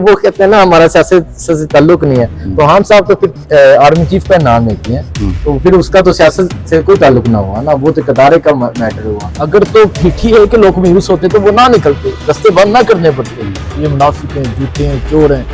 वो कहते हैं ना हमारा सियासत से ताल्लुक नहीं है, तो हम साहब तो फिर आर्मी चीफ का नाम लेते हैं, तो फिर उसका तो सियासत से कोई ताल्लुक ना हुआ ना, वो तो कदारे का मैटर हुआ। अगर तो ठीक ही है कि लोग मायूस होते तो वो ना निकलते, रास्ते बंद ना करने पड़ते। ये मुनाफिक हैं, झूठे हैं, चोर हैं,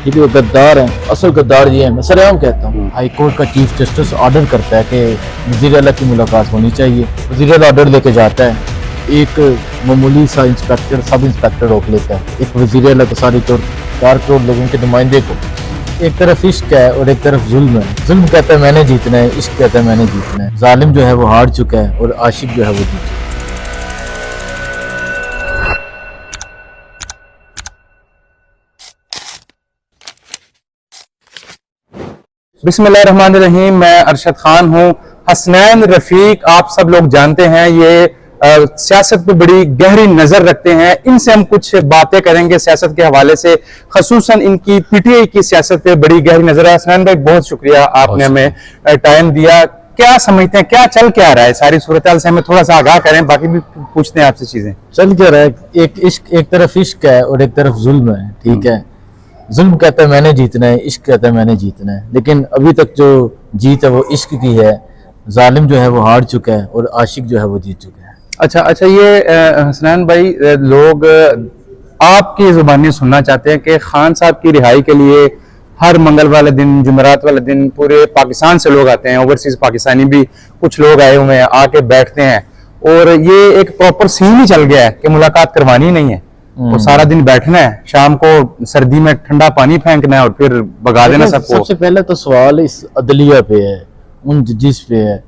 ये भी गद्दार हैं, असल गद्दार ये है। मैं सरेआम कहता हूँ, हाई कोर्ट का चीफ जस्टिस ऑर्डर करता है कि वज़ीर आला की मुलाकात होनी चाहिए, वज़ीर आला ऑर्डर लेके जाता है, एक मामूली सा इंस्पेक्टर सब इंस्पेक्टर रोक लेता है, एक वज़ीर आला को 4.5 करोड़ लोगों के नुमाइंदे को। एक तरफ इश्क है और एक तरफ जुल्म है। जुल्म कहता है मैंने जीतना है, इश्क कहता है मैंने जीतना है। जालिम जो है वो हार चुका है और आशिक जो है वो जीत चुका है। बिस्मिल्लाहिर्रहमानिर्रहीम। मैं अरशद खान हूँ। हसनैन रफीक आप सब लोग जानते हैं, ये सियासत पे बड़ी गहरी नजर रखते हैं। इनसे हम कुछ बातें करेंगे सियासत के हवाले से, खसूसन इनकी पीटीआई की सियासत पे बड़ी गहरी नजर है। हसनैन भाई बहुत शुक्रिया, आपने हमें टाइम दिया। क्या समझते हैं, क्या चल क्या रहा है सारी सूरत हाल से हमें थोड़ा सा आगाह करें, बाकी भी पूछते हैं आपसे चीजें। चल क्या रहा है, एक तरफ इश्क है और एक तरफ जुल्म है, ठीक है। जुल्म कहता है मैंने जीतना है, इश्क कहता है मैंने जीतना है, लेकिन अभी तक जो जीत है वो इश्क की है। जालिम जो है वो हार चुका है और आशिक जो है वो जीत चुका है। अच्छा, ये हसनैन भाई, लोग आपकी जुबानी सुनना चाहते हैं कि खान साहब की रिहाई के लिए हर मंगल वाले दिन, जुमेरात वाले दिन पूरे पाकिस्तान से लोग आते हैं, ओवरसीज पाकिस्तानी भी कुछ लोग आए हुए हैं, आके बैठते हैं, और ये एक प्रॉपर सीन ही चल गया है कि मुलाकात करवानी नहीं है, वो सारा दिन बैठना है, शाम को सर्दी में ठंडा पानी फेंकना है और फिर भगा देना सबको। सबसे पहले तो सवाल इस अदलिया पे है, उन जजिस पे है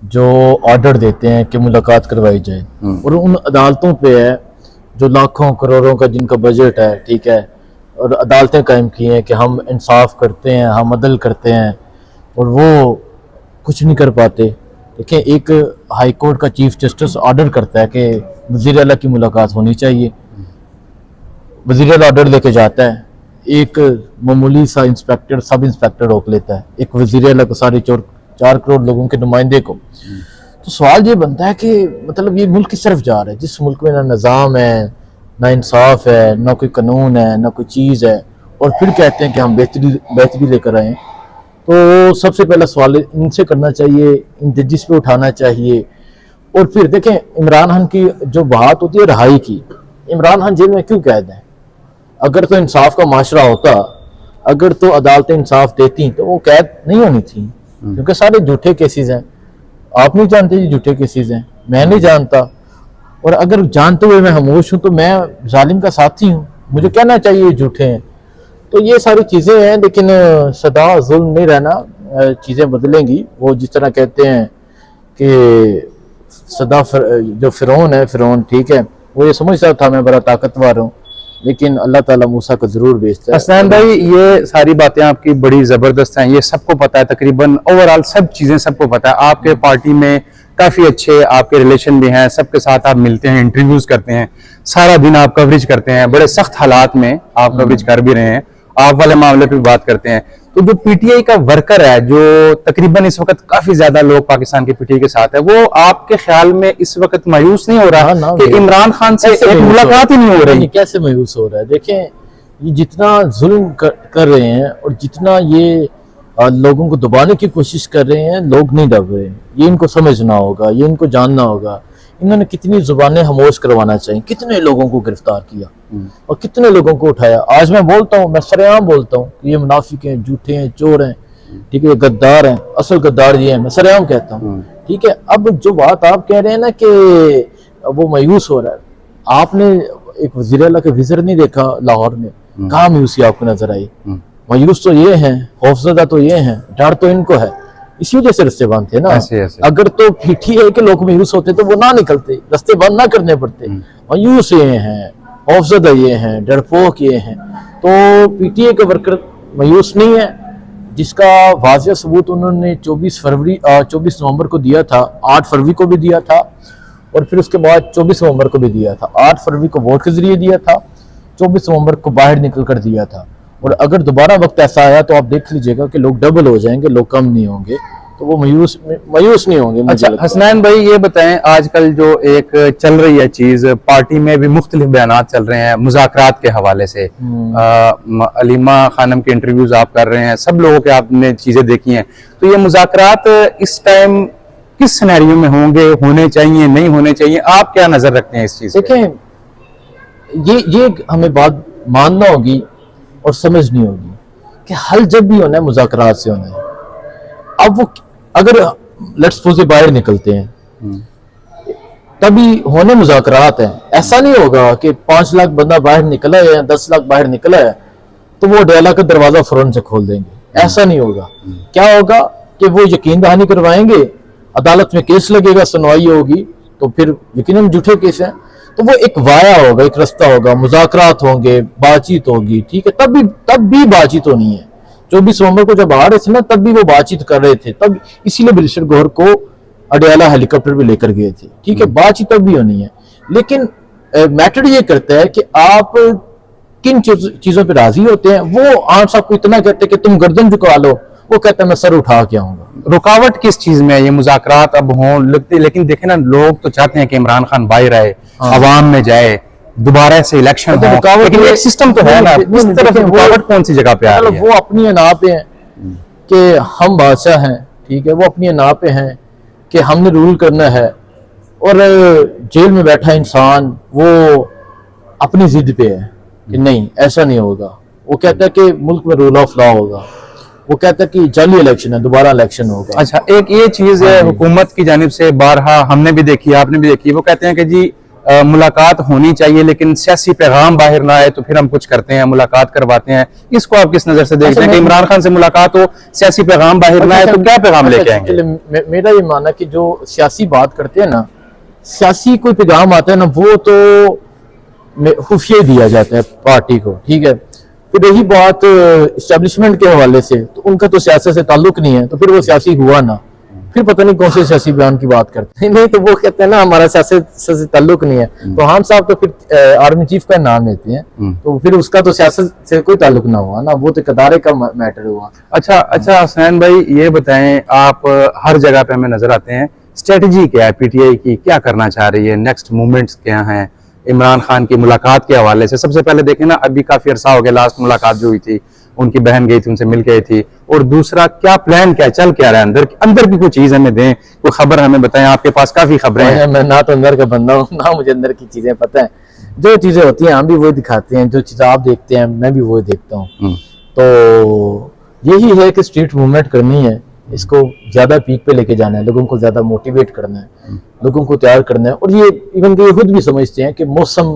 जो ऑर्डर देते हैं कि मुलाकात करवाई जाए, और उन अदालतों पे है जो लाखों करोड़ों का जिनका बजट है, ठीक है, और अदालतें कायम की हैं कि हम इंसाफ करते हैं, हम अदल करते हैं, और वो कुछ नहीं कर पाते। देखिए, एक हाई कोर्ट का चीफ जस्टिस ऑर्डर करता है कि वज़ीर आला की मुलाकात होनी चाहिए, वज़ीर आला ऑर्डर लेके जाता है, एक मामूली सा इंस्पेक्टर सब इंस्पेक्टर रोक लेता है, एक वज़ीर आला को 4.5 करोड़ लोगों के नुमाइंदे को। तो सवाल ये बनता है कि मतलब ये मुल्क किस तरफ जा रहा है, जिस मुल्क में ना निज़ाम है, ना इंसाफ है, ना कोई कानून है, ना कोई चीज़ है, और फिर कहते हैं कि हम बेहतरी लेकर आए। तो सबसे पहला सवाल इनसे करना चाहिए, इन जजिस पे उठाना चाहिए। और फिर देखें, इमरान खान की जो बात होती है रिहाई की, इमरान खान जेल में क्यों कैद है? अगर तो इंसाफ का माशरा होता, अगर तो अदालतें इंसाफ देती तो वो कैद नहीं होनी थी, क्योंकि सारे झूठे केसेस हैं। आप नहीं जानते ये झूठे केसेस हैं, मैं नहीं जानता, और अगर जानते हुए मैं खामोश हूँ तो मैं जालिम का साथी हूँ, मुझे कहना चाहिए ये झूठे हैं। तो ये सारी चीज़ें हैं, लेकिन सदा जुल्म नहीं रहना, चीज़ें बदलेंगी। वो जिस तरह कहते हैं कि सदा जो फ़िरौन है, फ़िरौन ठीक है, वो ये समझता था मैं बड़ा ताकतवर हूँ, लेकिन अल्लाह ताला मूसा को जरूर भेजता है। हसनैन भाई, ये सारी बातें आपकी बड़ी जबरदस्त हैं, ये सबको पता है, तकरीबन ओवरऑल सब चीजें सबको पता है। आपके पार्टी में काफी अच्छे आपके रिलेशन भी हैं, सबके साथ आप मिलते हैं, इंटरव्यूज करते हैं, सारा दिन आप कवरेज करते हैं, बड़े सख्त हालात में आप कवरेज कर भी रहे हैं, आप वाले मामले पे बात करते हैं। तो जो पीटीआई का वर्कर है, जो तकरीबन इस वक्त काफी ज्यादा लोग पाकिस्तान के पीटीआई के साथ है, वो आपके ख्याल में इस वक्त मायूस नहीं हो रहा कि इमरान खान से एक मुलाकात ही नहीं हो रही? कैसे मायूस हो रहा है? देखें, ये जितना जुल्म कर रहे हैं और जितना ये लोगों को दबाने की कोशिश कर रहे हैं, लोग नहीं दब रहे हैं। ये इनको समझना होगा, ये इनको जानना होगा। इन्होंने कितनी जुबानें खामोश करवाना चाहिए, कितने लोगों को गिरफ्तार किया और कितने लोगों को उठाया। आज मैं बोलता हूँ, मैं सरेआम बोलता हूँ कि ये मुनाफिक हैं, झूठे हैं, चोर हैं, ठीक है, गद्दार हैं, असल गद्दार ये हैं, मैं सरेआम कहता हूँ, ठीक है। अब जो बात आप कह रहे हैं ना कि वो मायूस हो रहा है, आपने एक वज़ीर आला के विज़िट नहीं देखा लाहौर में? कहाँ मायूसी आपको नजर आई? मायूस तो ये हैं, खौफजदा तो ये हैं, डर तो इनको है, इसी वजह से रास्ते बंद थे ना। ऐसे। अगर तो ठीक ही है कि लोग मायूस होते तो वो ना निकलते, रास्ते बंद ना करने पड़ते। मायूस ये हैं, खौफजदा ये हैं, डरपोक ये हैं। तो पीटीआई के वर्कर मायूस नहीं है, जिसका वाज़िह सबूत उन्होंने 24 नवंबर को दिया था, 8 फरवरी को भी दिया था, और फिर उसके बाद 24 नवंबर को भी दिया था। 8 फरवरी को वोट के जरिए दिया था, 24 नवंबर को बाहर निकल कर दिया था। और अगर दोबारा वक्त ऐसा आया तो आप देख लीजिएगा कि लोग डबल हो जाएंगे, लोग कम नहीं होंगे। तो तो वो मायूस नहीं होंगे मुझे अच्छा लगता है। हसनैन भाई, ये बताएं, आजकल जो एक चल रही है चीज, पार्टी में भी मुख्तलिफ बयानात चल रहे हैं मुज़ाकरात के हवाले से। अलीमा खानम के इंटरव्यूज आप कर रहे हैं, सब लोगों के आपने चीजें देखी हैं, तो ये मुज़ाकरात इस टाइम किस सिनेरियो में होंगे, होने चाहिए, नहीं होने चाहिए, आप क्या नजर रखते हैं इस चीज पे? देखें, ये हमें बात मानना होगी और समझनी होगी कि हल जब भी होना है मुज़ाकरात से होना है। अब वो अगर लेट्स सपोज बाहर निकलते हैं तभी होने मुज़ाकरात हैं। ऐसा नहीं होगा कि 5 लाख बंदा बाहर निकला है या 10 लाख बाहर निकला है तो वो डेला का दरवाजा फौरन से खोल देंगे, ऐसा नहीं होगा। क्या होगा कि वो यकीन दहानी करवाएंगे, अदालत में केस लगेगा, सुनवाई होगी, तो फिर यकीनन झूठे केस हैं, तो वो एक वाया होगा, एक रास्ता होगा, मुज़ाकरात होंगे, बातचीत होगी, ठीक है। तब भी बातचीत होनी है। 24 नवंबर को जब आ रहे थे ना, तब भी वो बातचीत कर रहे थे, तब इसीलिए बैरिस्टर गौहर को अडयाला हेलीकॉप्टर भी लेकर गए थे, ठीक है। बातचीत तब भी होनी है, लेकिन मैटर ये करता है कि आप किन चीजों पे राजी होते हैं। वो आम साहब को इतना कहते हैं कि तुम गर्दन झुका लो, वो कहता है मैं सर उठा के आऊंगा। रुकावट किस चीज में है? ये मुज़ाकरात अब हों लगते, लेकिन देखे ना, लोग तो चाहते हैं कि इमरान खान बाहर आए, अवाम में जाए, दोबारा से इलेक्शन हो, रुकावट लेकिन एक सिस्टम तो है ना, इस तरफ रुकावट कौन सी जगह पे आ रही है? वो अपनी अना पे हैं कि हम बादशाह हैं, ठीक है। वो अपनी अना पे हैं कि हमने रूल करना है, और जेल में बैठा इंसान वो अपनी जिद पे है कि नहीं ऐसा नहीं होगा। वो कहता है कि मुल्क में रूल ऑफ लॉ होगा, वो कहता है कि जाली इलेक्शन है, दोबारा इलेक्शन होगा। अच्छा, एक ये चीज है हुकूमत की जानिब से बारहा हमने भी देखी, आपने भी देखी, वो कहते हैं कि जी मुलाकात होनी चाहिए लेकिन सियासी पैगाम बाहर ना आए, तो फिर हम कुछ करते हैं, मुलाकात करवाते हैं। इसको आप किस नजर से देखते हैं कि इमरान खान से मुलाकात हो, सियासी पैगाम बाहर ना आए, तो क्या पैगाम लेके आएंगे? मेरा ये मानना कि जो सियासी बात करते हैं ना, सियासी कोई पैगाम आता है ना, वो तो खुफिया दिया जाता है पार्टी को, ठीक है। फिर रही बात इस्टेब्लिशमेंट के हवाले से, तो उनका तो सियासत से ताल्लुक नहीं है, तो फिर वो सियासी हुआ ना, फिर पता नहीं कौन से सियासी बयान की बात करते हैं। नहीं तो वो कहते हैं ना हमारा सियासत से ताल्लुक नहीं है, तो खान साहब तो फिर आर्मी चीफ का नाम लेते हैं, तो फिर उसका तो सियासत से कोई ताल्लुक ना हुआ ना, वो तो इदारे का मैटर हुआ। अच्छा हसनैन भाई, ये बताएं, आप हर जगह पे हमें नजर आते हैं, स्ट्रेटजी क्या है पीटीआई की, क्या करना चाह रही है, नेक्स्ट मूवमेंट्स क्या हैं इमरान खान की मुलाकात के हवाले से? सबसे पहले देखें ना, अभी काफी अरसा हो गया लास्ट मुलाकात जो हुई थी, उनकी बहन गई थी, उनसे मिल गई थी, और दूसरा क्या प्लान, क्या चल क्या रहा है अंदर की कोई चीज हमें दें, कोई खबर हमें बताएं, आपके पास काफी खबरें हैं। मैं ना तो अंदर का बंदा हूँ ना मुझे अंदर की चीजें पता है, जो चीजें होती हैं हम भी वो दिखाते हैं, जो चीजें आप देखते हैं मैं भी वो देखता हूँ। तो यही है कि स्ट्रीट मूवमेंट करनी है, इसको ज्यादा पीक पे लेके जाना है, लोगों को ज्यादा मोटिवेट करना है, लोगों को तैयार करना है। और ये इवन ये खुद भी समझते हैं कि मौसम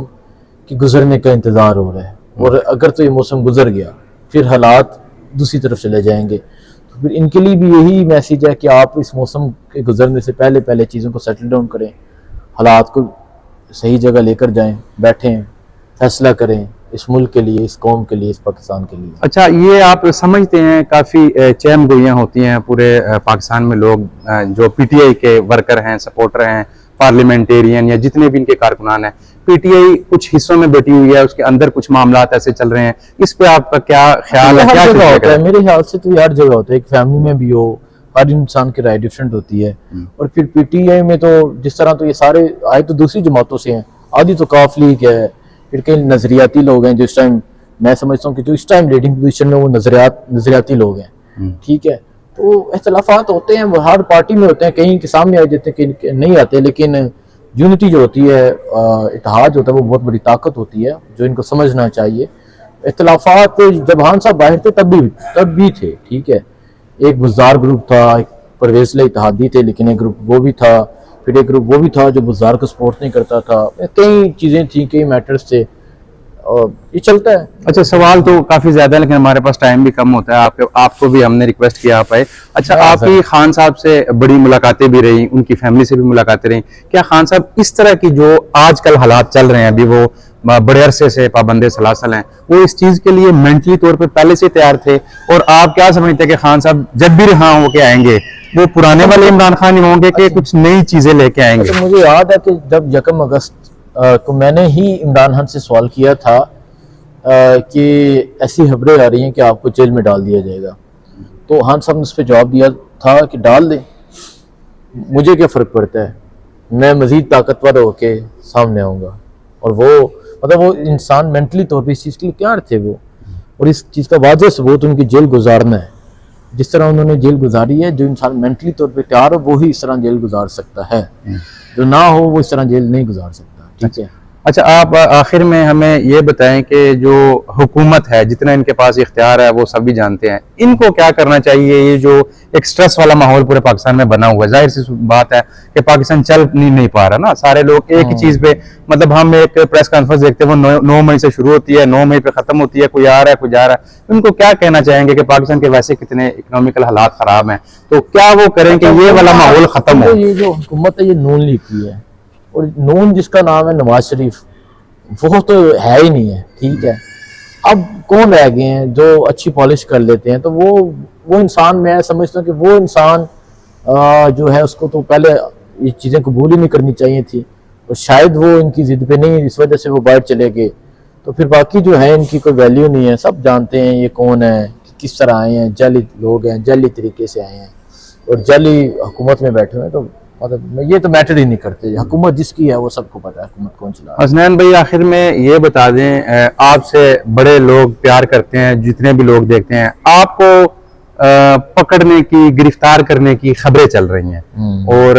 के गुजरने का इंतजार हो रहा है, और अगर तो ये मौसम गुजर गया फिर हालात दूसरी तरफ चले जाएंगे। तो फिर इनके लिए भी यही मैसेज है कि आप इस मौसम के गुजरने से पहले चीज़ों को सेटल डाउन करें, हालात को सही जगह लेकर जाएं, बैठें, फैसला करें इस मुल्क के लिए, इस कौम के लिए, इस पाकिस्तान के लिए। अच्छा, ये आप समझते हैं काफी चहम गोइयां होती हैं पूरे पाकिस्तान में, लोग जो पीटीआई के वर्कर हैं, सपोर्टर हैं, पार्लियामेंटेरियन या जितने भी इनके कारकुनान हैं, पीटीआई कुछ हिस्सों में बटी हुई है, उसके अंदर कुछ मामलात ऐसे चल रहे हैं, इस पे आपका क्या ख्याल है? क्या जगह होता है मेरे ख्याल से, तो हर जगह होता है, एक फैमिली में भी हो, हर इंसान की राय डिफरेंट होती है। और फिर पीटीआई में तो जिस तरह, तो ये सारे आए तो दूसरी जमातों से हैं, आदि तो काफ लीग है, फिर कई नजरियाती लोग हैं जो इस टाइम, मैं समझता हूँ कि जो इस टाइम लीडिंग पोजीशन में वो नजरियाती लोग हैं, ठीक है। तो इख्तलाफात होते हैं, वो हर पार्टी में होते हैं, कहीं के सामने आ जाते हैं, कहीं नहीं आते, लेकिन यूनिटी जो होती है, इत्तेहाद जो होता है, वो बहुत बड़ी ताकत होती है, जो इनको समझना चाहिए। इख्तलाफात जब खान साहब बाहर थे तब भी थे, ठीक है। एक बुज़दार ग्रुप था, एक परवेज़ इत्तेहादी थे, लेकिन एक ग्रुप वो भी था, फिर एक ग्रुप वो भी था जो बुज़दार को सपोर्ट नहीं करता था, कई चीज़ें थी, कई मैटर्स थे, और ये चलता है। अच्छा, सवाल तो काफी ज्यादा है लेकिन हमारे पास टाइम भी कम होता है, आपको भी हमने रिक्वेस्ट किया आप आए। अच्छा, आपकी खान साहब से बड़ी मुलाकातें भी रही, उनकी फैमिली से भी मुलाकातें रही, क्या खान साहब इस तरह की जो आजकल हालात चल रहे हैं, अभी वो बड़े अरसे से पाबंदे सलासल हैं, वो इस चीज के लिए मेंटली तौर पे पहले से तैयार थे? और आप क्या समझते हैं कि खान साहब जब भी रिहा होके आएंगे, वो पुराने वाले इमरान खान ही होंगे कि कुछ नई चीजें लेके आएंगे? तो मुझे याद है कि जब 1 अगस्त को मैंने ही इमरान खान से सवाल किया था कि ऐसी खबरें आ रही हैं कि आपको जेल में डाल दिया जाएगा, तो खान साहब ने उस पर जवाब दिया था कि डाल दें, मुझे क्या फ़र्क पड़ता है, मैं मज़ीद ताकतवर होके सामने आऊँगा। और वो मतलब वो इंसान मेंटली तौर पे इस चीज़ के लिए तैयार थे वो, और इस चीज़ का वाज़ह सबूत उनकी जेल गुजारना है। जिस तरह उन्होंने जेल गुजारी है, जो इंसान मेंटली तौर पे तैयार हो वो ही इस तरह जेल गुजार सकता है, जो ना हो वो इस तरह जेल नहीं गुजार सकता। ठीक है। अच्छा, आप आखिर में हमें ये बताएं कि जो हुकूमत है, जितना इनके पास इख्तियार है वो सभी जानते हैं, इनको क्या करना चाहिए? ये जो एक स्ट्रेस वाला माहौल पूरे पाकिस्तान में बना हुआ है, जाहिर सी बात है कि पाकिस्तान चल नहीं पा रहा ना, सारे लोग एक ही चीज़ पे, मतलब हम एक प्रेस कॉन्फ्रेंस देखते हैं वो 9 मई से शुरू होती है, 9 मई पे ख़त्म होती है, कोई आ रहा है कोई जा रहा है। उनको क्या कहना चाहेंगे कि पाकिस्तान के वैसे कितने इकोनॉमिकल हालात ख़राब हैं, तो क्या वो करें कि ये वाला माहौल ख़त्म हो? ये जो हुकूमत है ये नून लीग की है, और नून जिसका नाम है नवाज शरीफ, वो तो है ही नहीं है। ठीक है, अब कौन रह गए हैं जो अच्छी पॉलिश कर लेते हैं? तो वो इंसान, मैं समझता हूँ कि वो इंसान जो है उसको तो पहले ये चीज़ें कबूल ही नहीं करनी चाहिए थी, और शायद वो इनकी जिद पे नहीं, इस वजह से वो बाहर चले गए। तो फिर बाकी जो है इनकी कोई वैल्यू नहीं है, सब जानते हैं ये कौन है, किस तरह आए हैं, जाली लोग हैं, जाली तरीके से आए हैं और जाली हुकूमत में बैठे हुए हैं। तो मतलब ये तो मैटर ही नहीं करते, हुकूमत जिसकी है वो सबको पता है हुकूमत कौन चला रहा है। हसनैन भाई, आखिर में ये बता दें, आपसे बड़े लोग प्यार करते हैं, जितने भी लोग देखते हैं आपको, पकड़ने की, गिरफ्तार करने की खबरें चल रही हैं, और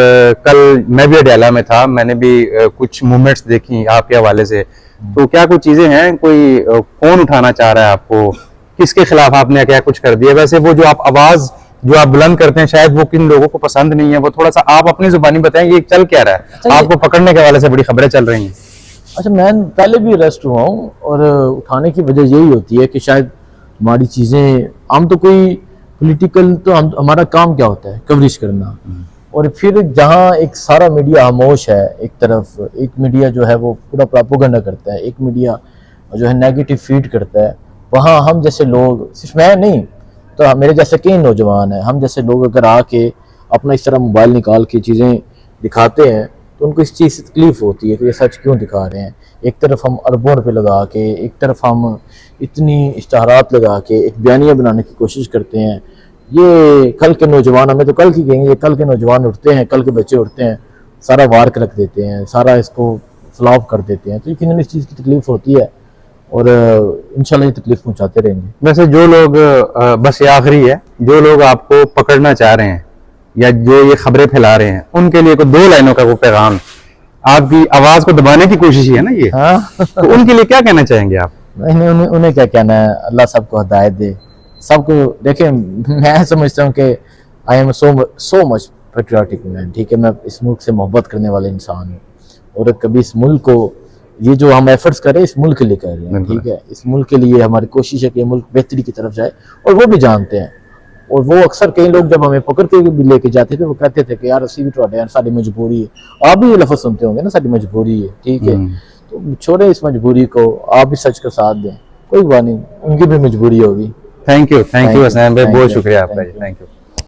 कल मैं भी अडयाला में था, मैंने भी कुछ मूवमेंट्स देखी आपके हवाले से। तो क्या कुछ चीजें हैं, कोई कौन उठाना चाह रहा है आपको, किसके खिलाफ आपने क्या कुछ कर दिया? वैसे वो जो आप आवाज जो आप बुलंद करते हैं, शायद वो किन लोगों को पसंद नहीं है, वो थोड़ा सा आप अपनी जुबानी बताएं, ये चल क्या रहा है? अच्छा, आपको पकड़ने के हवाले से बड़ी खबरें चल रही हैं। अच्छा, मैं पहले भी अरेस्ट हुआ हूँ, और उठाने की वजह यही होती है कि शायद हमारी चीज़ें, हम तो कोई पॉलिटिकल, तो हमारा काम क्या होता है, कवरेज करना। और फिर जहाँ एक सारा मीडिया खामोश है, एक तरफ एक मीडिया जो है वो पूरा प्रोपेगेंडा करता है, एक मीडिया जो है नेगेटिव फीड करता है, वहाँ हम जैसे लोग, सिर्फ मैं नहीं, तो मेरे जैसे कई नौजवान हैं, हम जैसे लोग अगर आके अपना इस तरह मोबाइल निकाल के चीज़ें दिखाते हैं तो उनको इस चीज़ से तकलीफ होती है कि ये सच क्यों दिखा रहे हैं। एक तरफ हम अरबों रुपये लगा के, एक तरफ हम इतनी इश्तहारात लगा के एक बयानिया बनाने की कोशिश करते हैं। ये कल के नौजवान, हमें तो कल की कहेंगे, कल के नौजवान उठते हैं, कल के बच्चे उठते हैं, सारा वार रख देते हैं, सारा इसको फ्लॉप कर देते हैं। तो यकीनन इस चीज़ की तकलीफ होती है, और इंशाल्लाह ये तकलीफ पहुंचाते रहेंगे। वैसे जो लोग, बस ये आखिरी है, जो लोग आपको पकड़ना चाह रहे हैं या जो ये खबरें फैला रहे हैं, उनके लिए कोई 2 लाइनों का वो पैगाम, आपकी आवाज को दबाने की कोशिश ही है ना ये, हाँ तो उनके लिए क्या कहना चाहेंगे आप? नहीं, उन्हें क्या कहना है, अल्लाह सबको हिदायत दे, सबको। देखें, मैं समझता हूँ कि I am so much patriotic man. ठीक है, मैं इस मुल्क से मोहब्बत करने वाले इंसान हूँ, और कभी इस मुल्क को, ये जो हम एफर्ट्स कर रहे हैं इस मुल्क के लिए कर रहे हैं। ठीक है, इस मुल्क के लिए हमारी कोशिश है कि मुल्क बेहतरी की तरफ जाए, और वो भी जानते हैं। और वो अक्सर कई लोग जब हमें पकड़ के भी लेके जाते थे, वो कहते थे कि यार असी भी तो यार सारी मजबूरी है। आप भी ये लफ्ज़ सुनते होंगे ना, सारी मजबूरी है। ठीक है, तो छोड़े इस मजबूरी को, आप भी सच का साथ दें, कोई बात नहीं, उनकी भी मजबूरी होगी। थैंक यू हसनैन भाई, बहुत you, शुक्रिया आपका, thank you। Thank you.